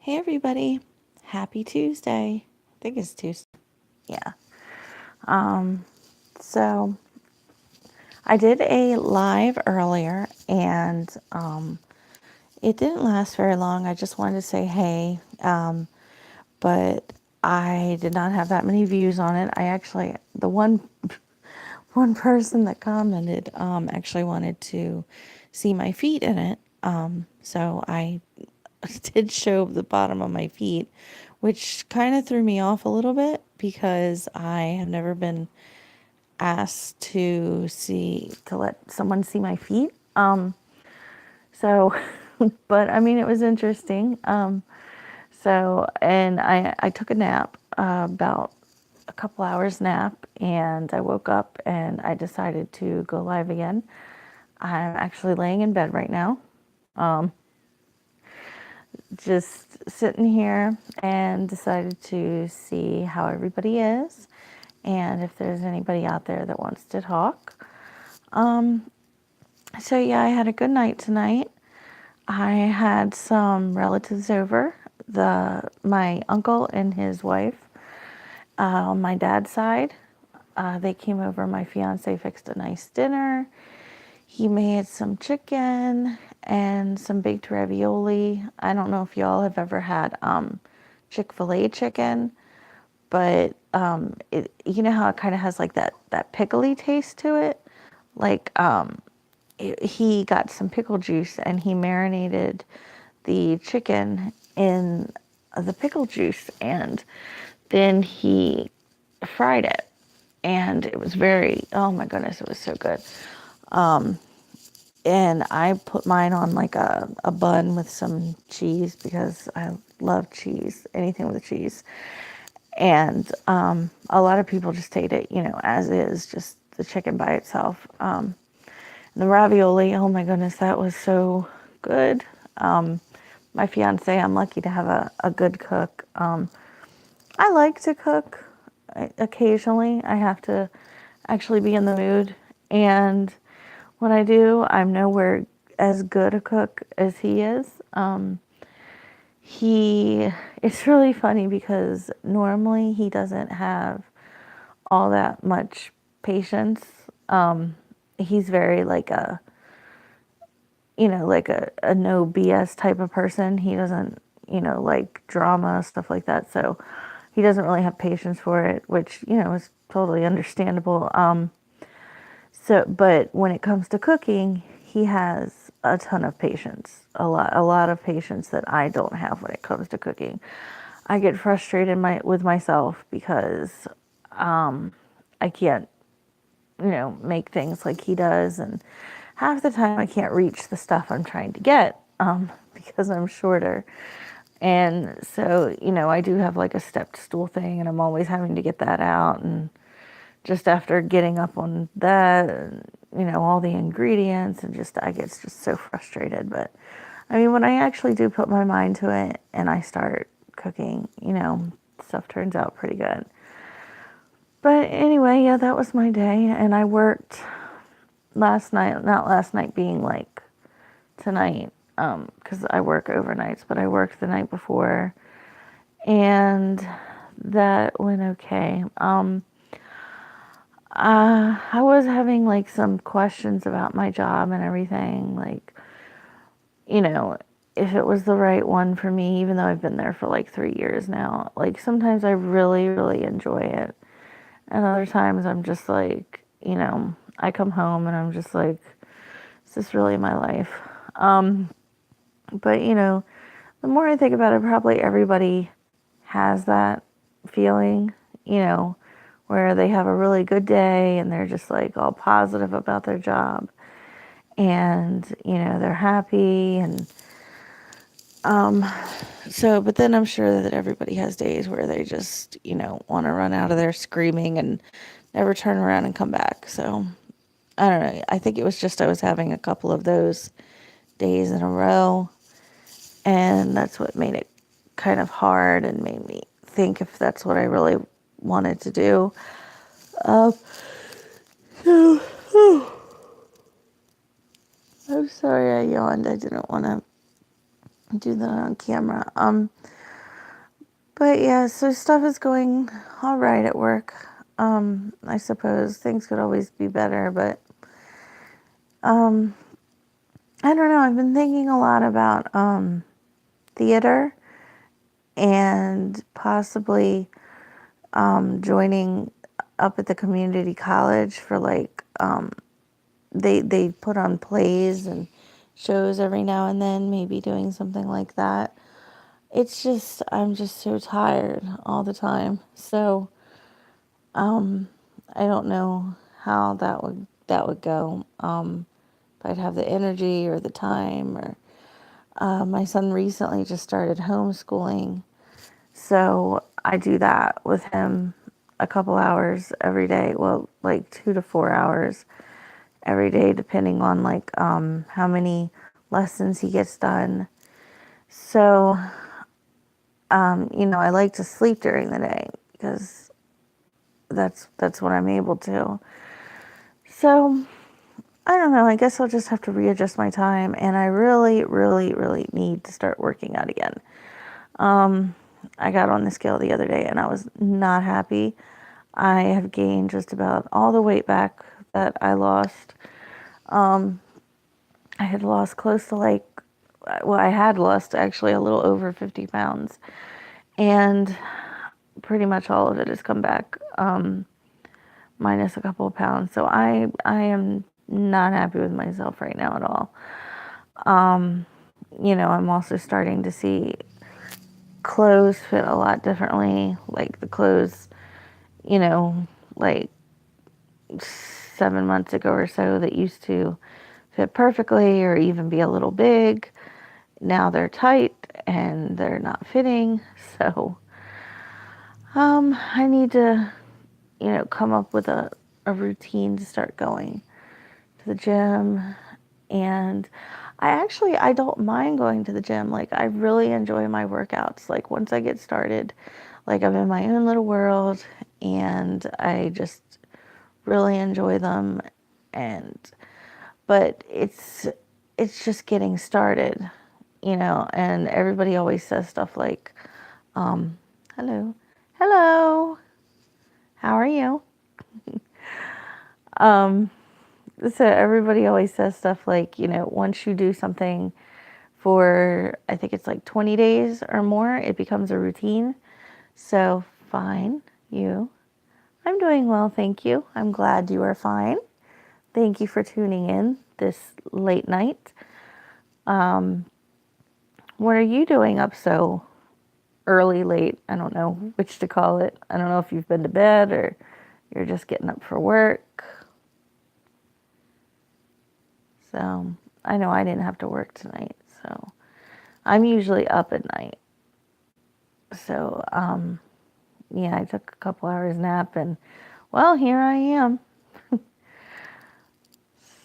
Hey everybody, happy Tuesday. I think it's Tuesday. Yeah. Um, so I did a live earlier and it didn't last very long. I just wanted to say hey, but I did not have that many views on it. I actually, the one person that commented actually wanted to see my feet in it. So I did show the bottom of my feet, which kind of threw me off a little bit because I have never been asked to let someone see my feet. So, but I mean, it was interesting. And I took a nap, about a couple hours nap, and I woke up and I decided to go live again. I'm actually laying in bed right now, just sitting here, and decided to see how everybody is and if there's anybody out there that wants to talk. So yeah, I had a good night tonight. I had some relatives over, my uncle and his wife, on my dad's side. They came over. My fiance fixed a nice dinner. He made some chicken and some baked ravioli. I don't know if y'all have ever had Chick-fil-A chicken, but you know how it kind of has like that pickly taste to it. Like he got some pickle juice and he marinated the chicken in the pickle juice, and then he fried it, and it was very, oh my goodness, it was so good. And I put mine on like a bun with some cheese because I love cheese, anything with cheese. And a lot of people just ate it, as is, just the chicken by itself. And the ravioli, oh my goodness, that was so good. My fiance, I'm lucky to have a good cook. I like to cook occasionally. I have to actually be in the mood. And when I do, I'm nowhere as good a cook as he is. It's really funny because normally he doesn't have all that much patience. He's very like a no BS type of person. He doesn't, like drama, stuff like that. So he doesn't really have patience for it, which, is totally understandable. But when it comes to cooking, he has a ton of patience, a lot of patience that I don't have when it comes to cooking. I get frustrated with myself because I can't, make things like he does, and half the time I can't reach the stuff I'm trying to get because I'm shorter. And so, I do have like a stepped stool thing, and I'm always having to get that out. And just after getting up on that, and, all the ingredients, and I get just so frustrated. But I mean, when I actually do put my mind to it and I start cooking, stuff turns out pretty good. But anyway, yeah, that was my day. And I worked last night, not last night being like tonight, because I work overnights, but I worked the night before, and that went okay. I was having like some questions about my job and everything, like, you know, if it was the right one for me, even though I've been there for like 3 years now. Like sometimes I really, really enjoy it. And other times I'm just like, I come home and I'm just like, is this really my life? But, the more I think about it, probably everybody has that feeling, where they have a really good day and they're just like all positive about their job, and, they're happy. And but then I'm sure that everybody has days where they just, want to run out of there screaming and never turn around and come back. So I don't know. I think it was just I was having a couple of those days in a row, and that's what made it kind of hard and made me think if that's what I really wanted to do. So, I'm sorry I yawned. I didn't want to do that on camera. But yeah, so stuff is going all right at work. I suppose things could always be better, but um, I don't know. I've been thinking a lot about theater and possibly joining up at the community college for like they put on plays and shows every now and then, maybe doing something like that. It's just I'm just so tired all the time. So I don't know how that would go. If I'd have the energy or the time or my son recently just started homeschooling, so I do that with him a couple hours every day. Well, like 2 to 4 hours every day, depending on like how many lessons he gets done. So, I like to sleep during the day because that's what I'm able to. So I don't know. I guess I'll just have to readjust my time, and I really, really, really need to start working out again. I got on the scale the other day, and I was not happy. I have gained just about all the weight back that I lost. I had lost close to I had lost actually a little over 50 pounds, and pretty much all of it has come back, minus a couple of pounds. So I am not happy with myself right now at all. I'm also starting to see clothes fit a lot differently. Like the clothes, you know, like 7 months ago or so that used to fit perfectly or even be a little big. Now they're tight and they're not fitting. So I need to, come up with a routine to start going to the gym. And I don't mind going to the gym. Like I really enjoy my workouts. Like once I get started, like I'm in my own little world and I just really enjoy them. And but it's just getting started, and everybody always says stuff like, hello, hello, how are you? So everybody always says stuff like, once you do something for, I think it's like 20 days or more, it becomes a routine. So fine, you. I'm doing well, thank you. I'm glad you are fine. Thank you for tuning in this late night. What are you doing up so early, late? I don't know which to call it. I don't know if you've been to bed or you're just getting up for work. So I know I didn't have to work tonight. So I'm usually up at night. So, yeah, I took a couple hours nap and, well, here I am.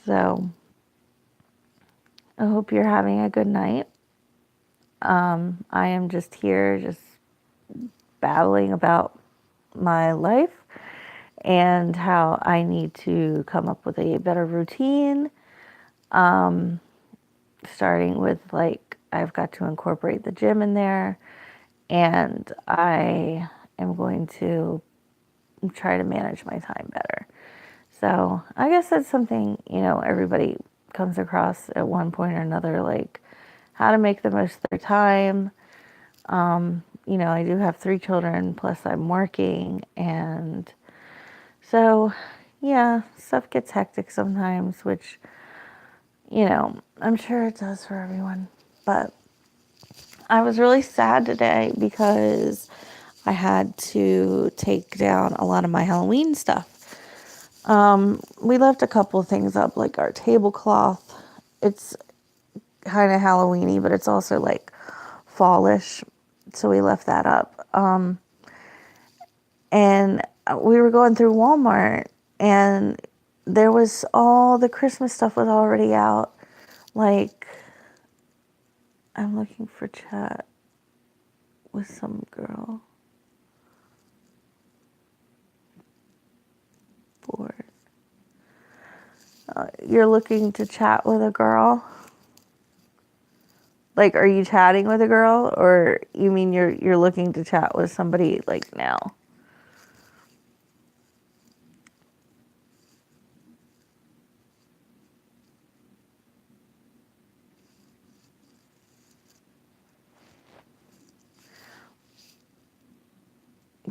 So I hope you're having a good night. I am just here, just battling about my life and how I need to come up with a better routine. Starting with like, I've got to incorporate the gym in there, and I am going to try to manage my time better. So I guess that's something, everybody comes across at one point or another, like how to make the most of their time. I do have 3 children, plus I'm working. And so, yeah, stuff gets hectic sometimes, which, I'm sure it does for everyone. But I was really sad today because I had to take down a lot of my Halloween stuff. We left a couple of things up, like our tablecloth. It's kind of Halloweeny, but it's also like fallish, so we left that up. And we were going through Walmart, and there was all the Christmas stuff was already out. Like, I'm looking for chat with some girl. Bored. You're looking to chat with a girl? Like, are you chatting with a girl, or you mean you're looking to chat with somebody like now?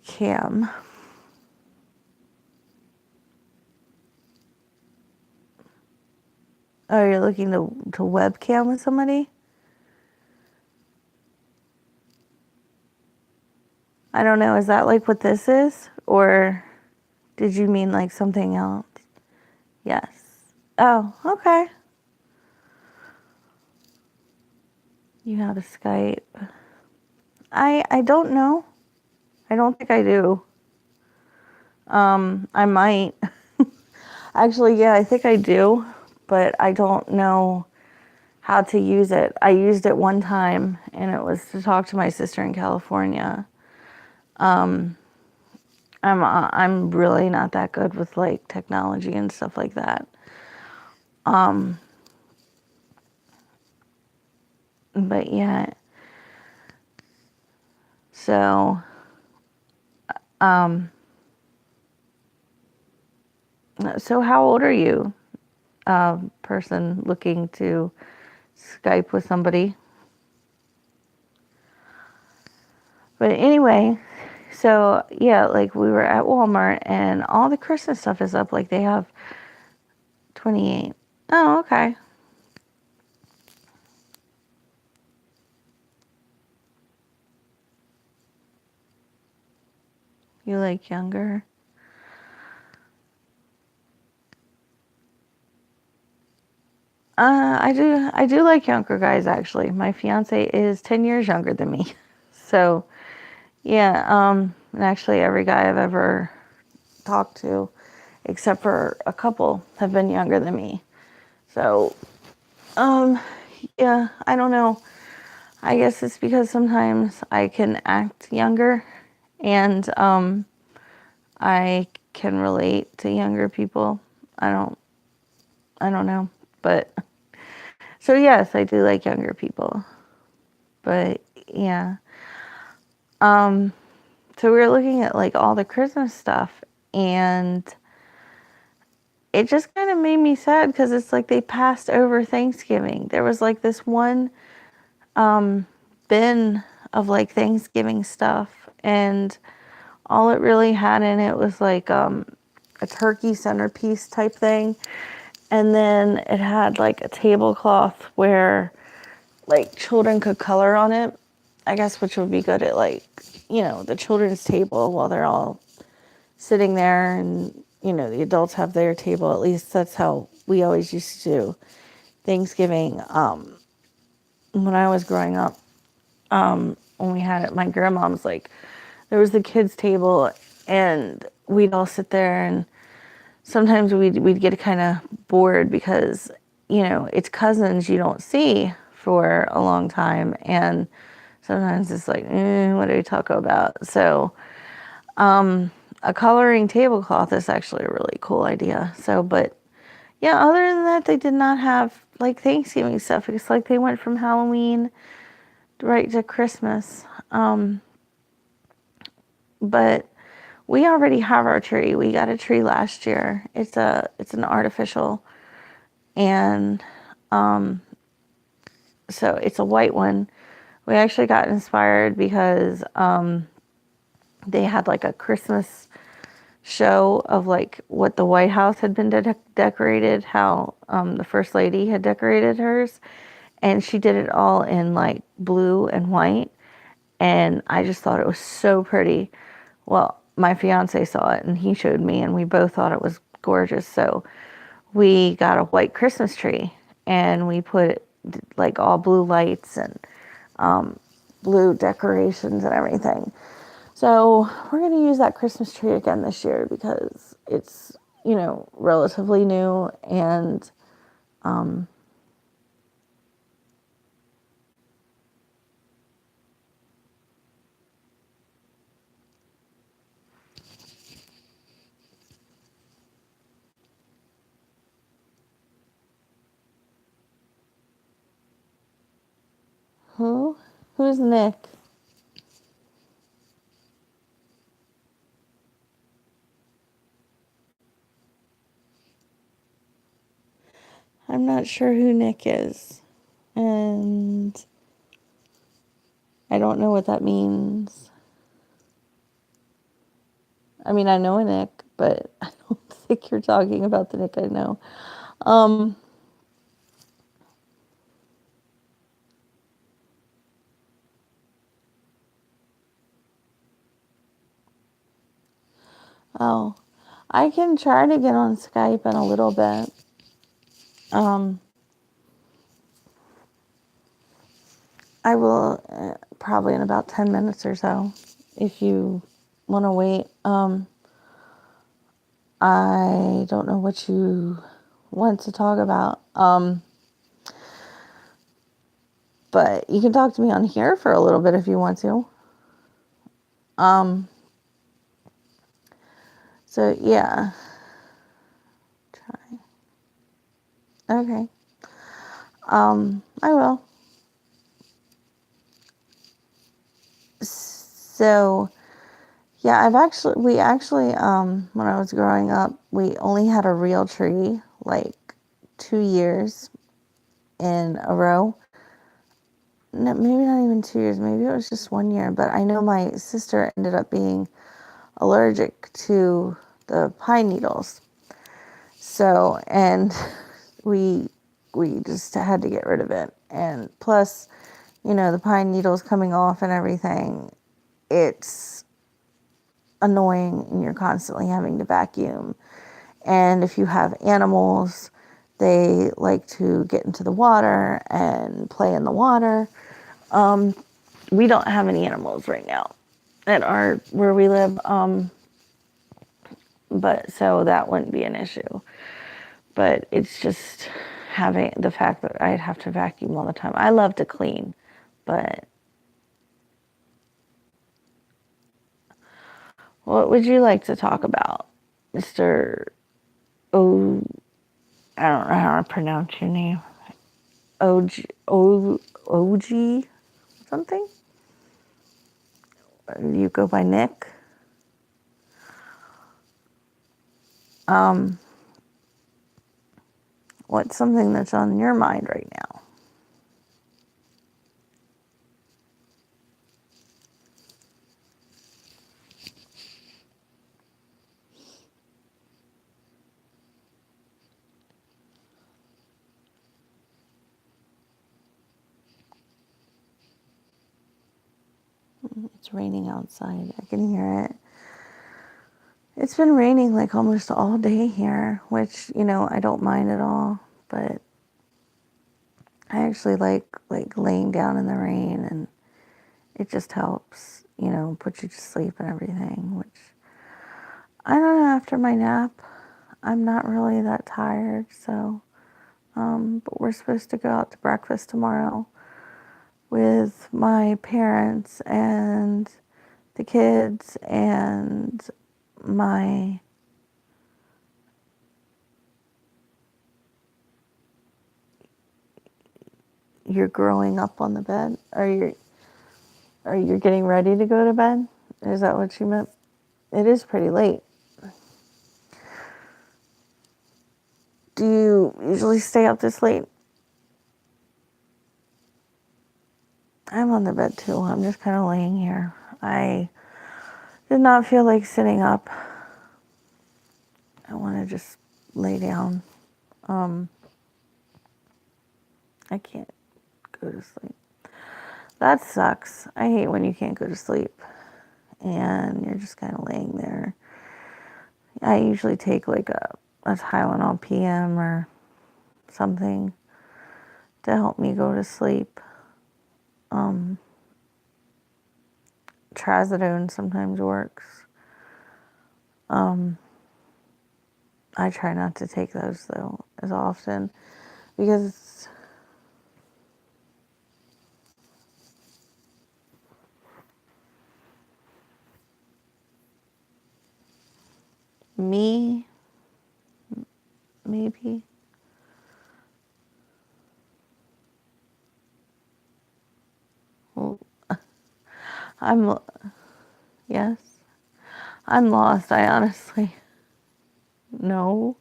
Cam. Oh, you're looking to webcam with somebody? I don't know. Is that like what this is? Or did you mean like something else? Yes. Oh, okay. You have a Skype. I don't know. I don't think I do. I might. Actually, yeah, I think I do, but I don't know how to use it. I used it one time and it was to talk to my sister in California. I'm really not that good with like technology and stuff like that. But yeah, so so how old are you? Person looking to Skype with somebody. But anyway, so yeah, like we were at Walmart and all the Christmas stuff is up. Like they have 28. Oh, okay. You like younger? I do like younger guys actually. My fiance is 10 years younger than me. So, yeah, and actually every guy I've ever talked to, except for a couple, have been younger than me. So, um, yeah, I don't know. I guess it's because sometimes I can act younger and I can relate to younger people. I don't I don't know. But so yes, I do like younger people. But yeah. Um so we were looking at like all the Christmas stuff and it just kind of made me sad because it's like they passed over Thanksgiving. There was like this one bin of like Thanksgiving stuff and all it really had in it was like a turkey centerpiece type thing. And then it had like a tablecloth where like children could color on it. I guess which would be good at like, the children's table while they're all sitting there and, the adults have their table. At least that's how we always used to do Thanksgiving when I was growing up. When we had it, my grandmom's like, there was the kids' table and we'd all sit there and sometimes we'd get kind of bored because it's cousins you don't see for a long time and sometimes it's like what do we talk about, so a coloring tablecloth is actually a really cool idea. So but yeah, other than that they did not have like Thanksgiving stuff. It's like they went from Halloween right to Christmas. But we already have our tree. We got a tree last year. It's an artificial, and so it's a white one. We actually got inspired because they had like a Christmas show of like what the White House had been decorated, how the First Lady had decorated hers, and she did it all in like blue and white, and I just thought it was so pretty. Well, my fiance saw it and he showed me, and we both thought it was gorgeous. So we got a white Christmas tree and we put like all blue lights and blue decorations and everything. So we're going to use that Christmas tree again this year because it's, relatively new and Who? Who's Nick? I'm not sure who Nick is. And I don't know what that means. I mean, I know a Nick, but I don't think you're talking about the Nick I know. Oh, I can try to get on Skype in a little bit. I will probably in about 10 minutes or so if you want to wait. I don't know what you want to talk about. But you can talk to me on here for a little bit if you want to. So yeah. Try. Okay. I will. So yeah, we actually when I was growing up, we only had a real tree like 2 years in a row. No, maybe not even 2 years, maybe it was just 1 year, but I know my sister ended up being allergic to the pine needles. So, and we just had to get rid of it. And plus, the pine needles coming off and everything, it's annoying and you're constantly having to vacuum. And if you have animals, they like to get into the water and play in the water. We don't have any animals right now at where we live, but so that wouldn't be an issue. But it's just having the fact that I'd have to vacuum all the time. I love to clean, but what would you like to talk about, Mr. O? I don't know how to pronounce your name. OG something? You go by Nick? What's something that's on your mind right now? It's raining outside. I can hear it. It's been raining like almost all day here, which, I don't mind at all, but I actually like laying down in the rain, and it just helps, put you to sleep and everything, which I don't know, after my nap, I'm not really that tired, so but we're supposed to go out to breakfast tomorrow with my parents and the kids and my you're growing up on the bed? Are you getting ready to go to bed? Is that what you meant? It is pretty late. Do you usually stay up this late? I'm on the bed too. I'm just kind of laying here. I did not feel like sitting up. I want to just lay down. I can't go to sleep. That sucks. I hate when you can't go to sleep and you're just kind of laying there. I usually take like a Tylenol PM or something to help me go to sleep. Trazodone sometimes works. I try not to take those though as often because me, maybe. I'm, yes, I'm lost. I honestly, no,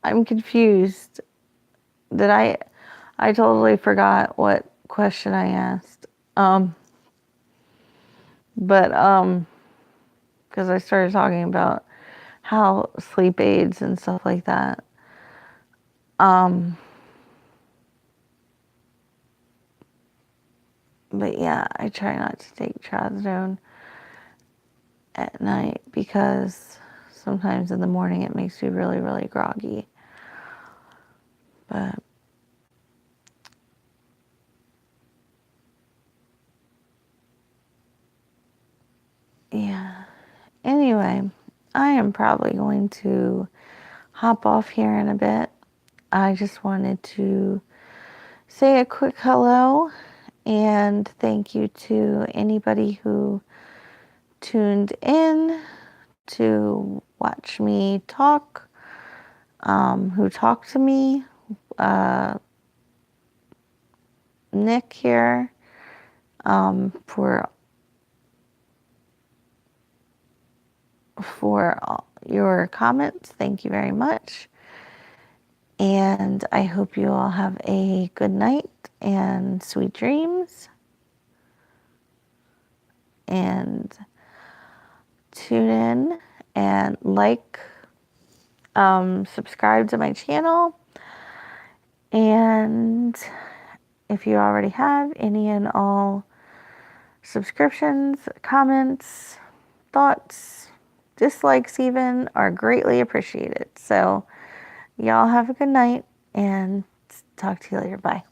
I'm confused. Did I totally forgot what question I asked. But, because I started talking about how sleep aids and stuff like that. But yeah, I try not to take trazodone at night because sometimes in the morning it makes me really, really groggy. But yeah. Anyway, I am probably going to hop off here in a bit. I just wanted to say a quick hello and thank you to anybody who tuned in to watch me talk, who talked to me. Nick here, for your comments. Thank you very much. And I hope you all have a good night and sweet dreams. And tune in and subscribe to my channel. And if you already have any and all subscriptions, comments, thoughts, dislikes even are greatly appreciated. So y'all have a good night and talk to you later. Bye.